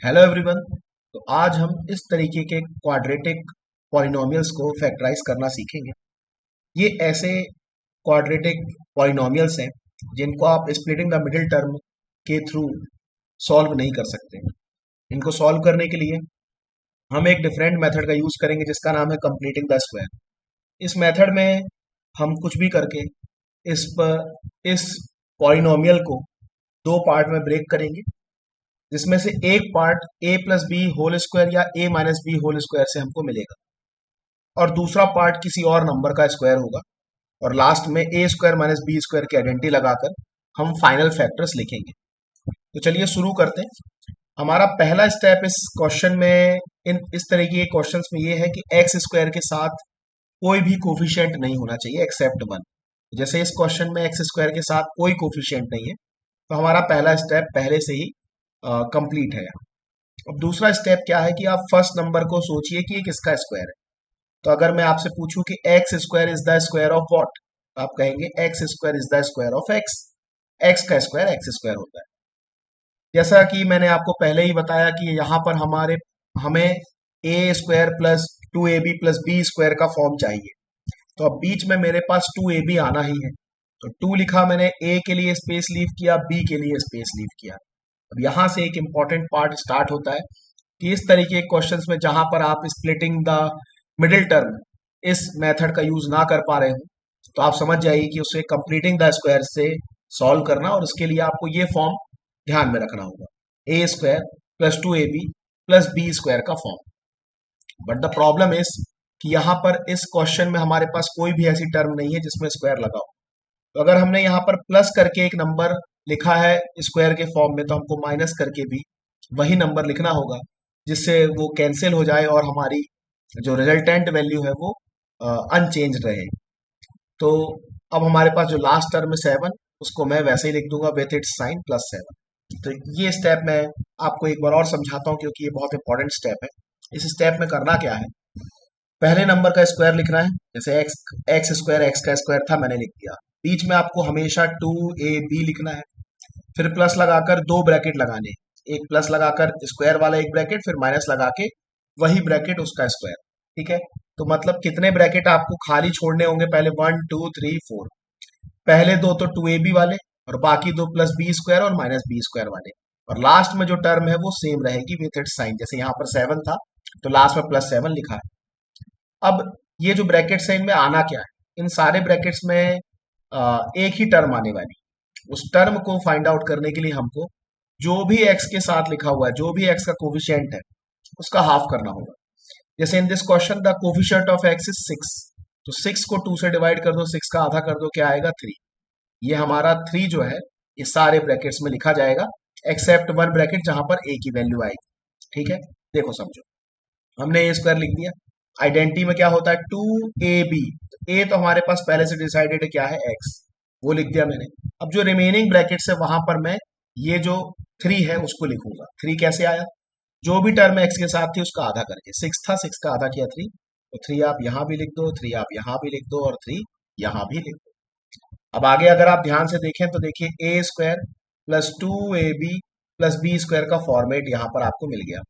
Hello everyone. तो आज हम इस तरीके के क्वाड्रेटिक पॉलिनोमियल्स को फैक्टराइज करना सीखेंगे। ये ऐसे क्वाड्रेटिक पॉलिनोमियल्स हैं जिनको आप स्प्लिटिंग द मिडिल टर्म के थ्रू सॉल्व नहीं कर सकते। इनको सॉल्व करने के लिए हम एक डिफरेंट मेथड का यूज करेंगे जिसका नाम है कंप्लीटिंग द स्क्वायर। इस मेथड में हम कुछ भी करके इस पॉलिनोमियल को दो पार्ट में ब्रेक करेंगे, जिसमें से एक part A plus B whole square या A minus B whole square से हमको मिलेगा और दूसरा पार्ट किसी और नंबर का स्क्वायर होगा। और लास्ट में ए स्क्वायर माइनस बी स्क्वायर की आइडेंटिटी लगाकर हम फाइनल फैक्टर्स लिखेंगे। तो चलिए शुरू करते हैं। हमारा पहला स्टेप इस क्वेश्चन में, इन इस तरीके के क्वेश्चंस में ये है कि एक्स स्क्वायर के साथ कोई भी कोफिशिएंट नहीं होना चाहिए एक्सेप्ट वन। जैसे इस क्वेश्चन में एक्स स्क्वायर के साथ कोई कोफिशिएंट नहीं है, तो हमारा पहला स्टेप पहले से ही कंप्लीट है। अब दूसरा स्टेप क्या है कि आप फर्स्ट नंबर को सोचिए कि ये किसका स्क्वायर है। तो अगर मैं आपसे पूछूं कि x square is the square of what, तो आप कहेंगे x square is the square of x. X का स्क्वायर एक्स स्क्वायर होता है। जैसा कि मैंने आपको पहले ही बताया कि यहाँ पर हमें a square plus two A B plus B square का फॉर्म चाहिए। तो अब बीच में मेरे पास टू ए बी आना ही है, तो टू लिखा मैंने, ए के लिए स्पेस लीव किया, बी के लिए स्पेस लीव किया। अब यहाँ से एक इंपॉर्टेंट पार्ट स्टार्ट होता है कि इस तरीके के क्वेश्चंस में जहां पर आप स्प्लिटिंग द मिडिल टर्म इस मेथड का यूज ना कर पा रहे हो, तो आप समझ जाइए कि उसे कंप्लीटिंग द स्क्वायर से सॉल्व करना, और उसके लिए आपको ये फॉर्म ध्यान में रखना होगा, a square plus two A B plus B square का form. But the problem is कि यहाँ पर इस क्वेश्चन में हमारे पास कोई भी ऐसी टर्म नहीं है जिसमें स्क्वायर लगा हो। तो अगर हमने यहाँ पर प्लस करके एक नंबर लिखा है स्क्वायर के फॉर्म में, तो हमको माइनस करके भी वही नंबर लिखना होगा, जिससे वो कैंसिल हो जाए और हमारी जो रिजल्टेंट वैल्यू है वो अनचेंज रहे। तो अब हमारे पास जो लास्ट टर्म है सेवन, उसको मैं वैसे ही लिख दूंगा with its sign plus seven. तो ये स्टेप मैं आपको एक बार और समझाता हूँ क्योंकि ये बहुत इंपॉर्टेंट स्टेप है। इस स्टेप में करना क्या है, पहले नंबर का स्क्वायर लिखना है। जैसे एक्स एक्स स्क्वायर एक्स का स्क्वायर था, मैंने लिख दिया। बीच में आपको हमेशा टू ए बी लिखना है, फिर प्लस लगाकर दो ब्रैकेट लगाने हैं। एक प्लस लगाकर स्क्वायर वाला एक ब्रैकेट, फिर माइनस लगा के वही ब्रैकेट उसका स्क्वायर। ठीक है, तो मतलब कितने ब्रैकेट आपको खाली छोड़ने होंगे, पहले वन टू थ्री फोर। पहले दो तो टू ए बी वाले, और बाकी दो प्लस बी स्क्वायर और माइनस बी स्क्वायर वाले। और लास्ट में जो टर्म है वो सेम रहेगी विथ इट्स साइन। जैसे यहाँ पर सेवन था तो लास्ट में प्लस सेवन लिखा है। अब ये जो ब्रैकेट्स है इनमें आना क्या है, इन सारे ब्रैकेट्स में एक ही टर्म आने वाली। उस टर्म को फाइंड आउट करने के लिए हमको जो भी एक्स के साथ लिखा हुआ है, जो भी एक्स का कोफिशिएंट है, उसका हाफ करना होगा। जैसे in this question the coefficient of x is six, तो सिक्स को टू से डिवाइड कर दो, सिक्स का आधा कर दो, क्या आएगा थ्री। ये हमारा थ्री जो है ये सारे ब्रैकेट्स में लिखा जाएगा एक्सेप्ट वन ब्रैकेट जहां पर ए की वैल्यू आएगी। ठीक है, देखो समझो, हमने ए स्क्वायर लिख दिया। आइडेंटिटी में क्या होता है, टू ए बी। ए तो हमारे पास पहले से डिसाइडेड है क्या है, एक्स, वो लिख दिया मैंने। अब जो रिमेनिंग ब्रैकेट्स है वहां पर मैं ये जो थ्री है उसको लिखूंगा। थ्री कैसे आया, जो भी टर्म एक्स के साथ थी उसका आधा करके, सिक्स था सिक्स का आधा किया थ्री, तो थ्री आप यहां भी लिख दो, थ्री आप यहां भी लिख दो, और थ्री यहां भी लिख दो। अब आगे अगर आप ध्यान से देखें तो देखिए a square plus two A B plus B square का फॉर्मेट यहाँ पर आपको मिल गया।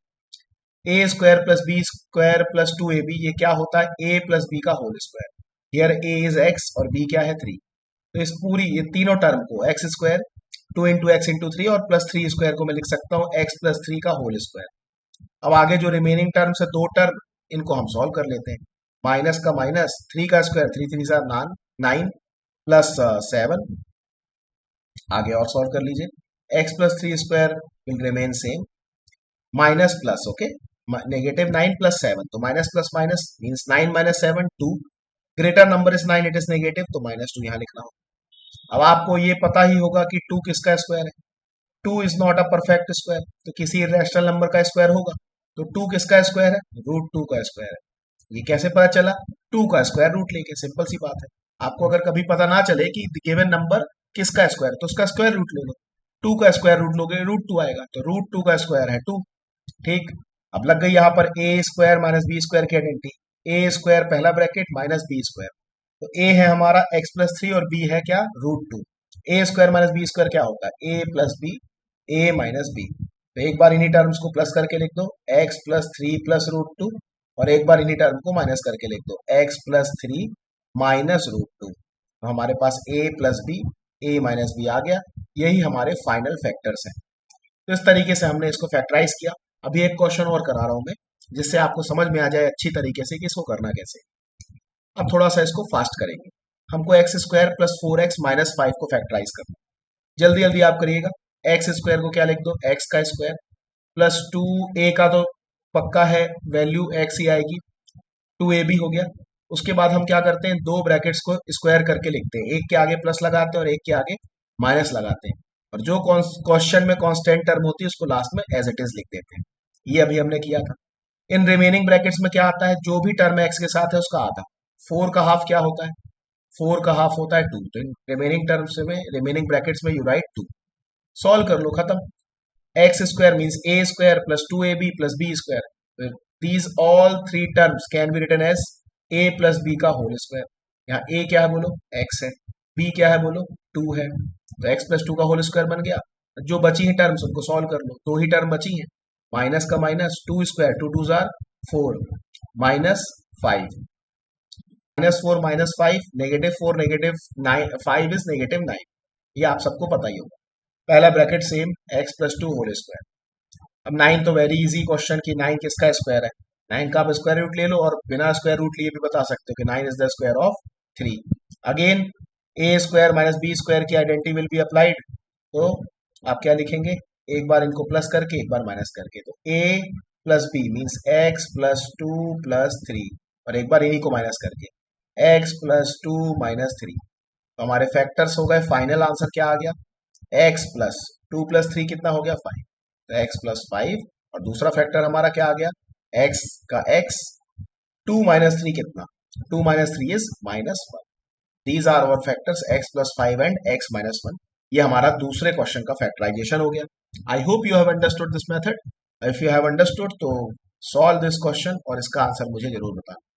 A square plus B square plus two A b, ये क्या होता है, ए प्लस बी का whole square. Here a is x और बी क्या है थ्री। तो इस पूरी ये तीनों टर्म को x square two into x into three और प्लस थ्री स्क्वायर को मैं लिख सकता हूँ एक्स प्लस थ्री का होल स्क्वायर। अब आगे जो रिमेनिंग टर्म्स है दो टर्म, इनको हम सॉल्व कर लेते हैं। माइनस का माइनस, थ्री का स्क्वायर, थ्री थ्री सा नाइन, नाइन प्लस सेवन। आगे और सॉल्व कर लीजिए, x plus three square will remain same, minus plus, okay, negative nine plus seven, तो minus plus minus means nine minus seven two. Greater number is nine, it is negative, तो minus two यहाँ लिखना होगा। अब आपको ये पता ही होगा कि टू किसका स्क्वायर है, two is not a perfect square, तो किसी इरेशनल नंबर का स्क्वायर होगा। तो टू किसका स्क्वायर है, रूट टू का स्क्वायर है। ये कैसे पता चला, टू का स्क्वायर रूट लेके, सिंपल सी बात है। आपको अगर कभी पता ना चले कि गिवन नंबर किसका स्क्वायर, तो उसका स्क्वायर रूट ले लो। टू का स्क्वायर रूट लोगे रूट टू आएगा, तो रूट टू का स्क्वायर है टू। ठीक, अब लग गई यहाँ पर ए स्क्वायर माइनस बी स्क्वायर की आइडेंटिटी। ए स्क्वायर पहला ब्रैकेट माइनस बी स्क्वायर, तो ए है हमारा एक्स प्लस थ्री और बी है क्या, रूट टू। ए स्क्वायर माइनस बी स्क्वायर क्या होता है, a plus B, A minus B. तो एक बार इन्हीं टर्म्स को प्लस करके लिख दो, X plus three plus root two, और एक बार इन्हीं टर्म को माइनस करके लिख दो, X plus three minus root two. तो हमारे पास A plus B, A minus B आ गया। यही हमारे फाइनल फैक्टर्स हैं। तो इस तरीके से हमने इसको फैक्टराइज किया। अभी एक क्वेश्चन और करा रहा हूं मैं, जिससे आपको समझ में आ जाए अच्छी तरीके से कि इसको करना कैसे। अब थोड़ा सा इसको फास्ट करेंगे। हमको x square plus four x minus five को फैक्टराइज करना है। जल्दी जल्दी आप करिएगा। एक्स स्क्वायर को क्या लिख दो, एक्स का स्क्वायर प्लस टू ए का तो पक्का है, वैल्यू एक्स ही आएगी, टू ए भी हो गया। उसके बाद हम क्या करते हैं, दो ब्रैकेट्स को स्क्वायर करके लिखते हैं, एक के आगे प्लस लगाते हैं और एक के आगे माइनस लगाते हैं, और जो क्वेश्चन में कांस्टेंट टर्म होती है उसको लास्ट में एज इट इज लिख देते हैं। ये अभी हमने किया था। इन रिमेनिंग ब्रैकेट्स में क्या आता है, जो भी टर्म एक्स के साथ है उसका आधा। फोर का हाफ क्या होता है, फोर का हाफ होता है टू। तो इन रिमेनिंग टर्म्स में, रिमेनिंग ब्रैकेट्स में यू राइट टू। सॉल्व कर लो, खत्म। X square means A square plus two A B plus B square. These all three terms can be written as A plus B का whole square. यहाँ A क्या है बोलो, x है, B क्या है बोलो, टू है। तो एक्स प्लस टू का होल स्क्वायर बन गया। जो बची हैं टर्म्स उनको सॉल्व कर लो, दो ही टर्म बची हैं। माइनस का minus, two square, two two जार four, minus five, minus four minus five, negative four negative nine, five is negative nine. ये आप सबको पता ही होगा। पहला bracket same, X plus two whole square. अब नाइन तो वेरी इजी क्वेश्चन कि नाइन किसका स्क्वायर है। नाइन का आप स्क्वायर रूट ले लो, और बिना स्क्वायर रूट लिए भी बता सकते हो कि nine is the square of three. Again A square minus B square की आइडेंटिटी विल बी अप्लाइड। तो आप क्या लिखेंगे, एक बार इनको प्लस करके एक बार माइनस करके। तो a plus b means x plus two plus three, और एक बार इन्हीं को माइनस करके x plus two minus three. तो हमारे फैक्टर्स हो गए। फाइनल आंसर क्या आ गया, x plus two plus three कितना हो गया, फाइव। तो एक्स प्लस फाइव, और दूसरा फैक्टर हमारा क्या आ गया, एक्स का एक्स, टू माइनस थ्री कितना, two minus three is minus one. These are our factors X plus five and X minus one. ये हमारा दूसरे क्वेश्चन का फैक्टराइजेशन हो गया। I hope you have understood this method. If you have understood तो solve this question और इसका answer मुझे जरूर बताना।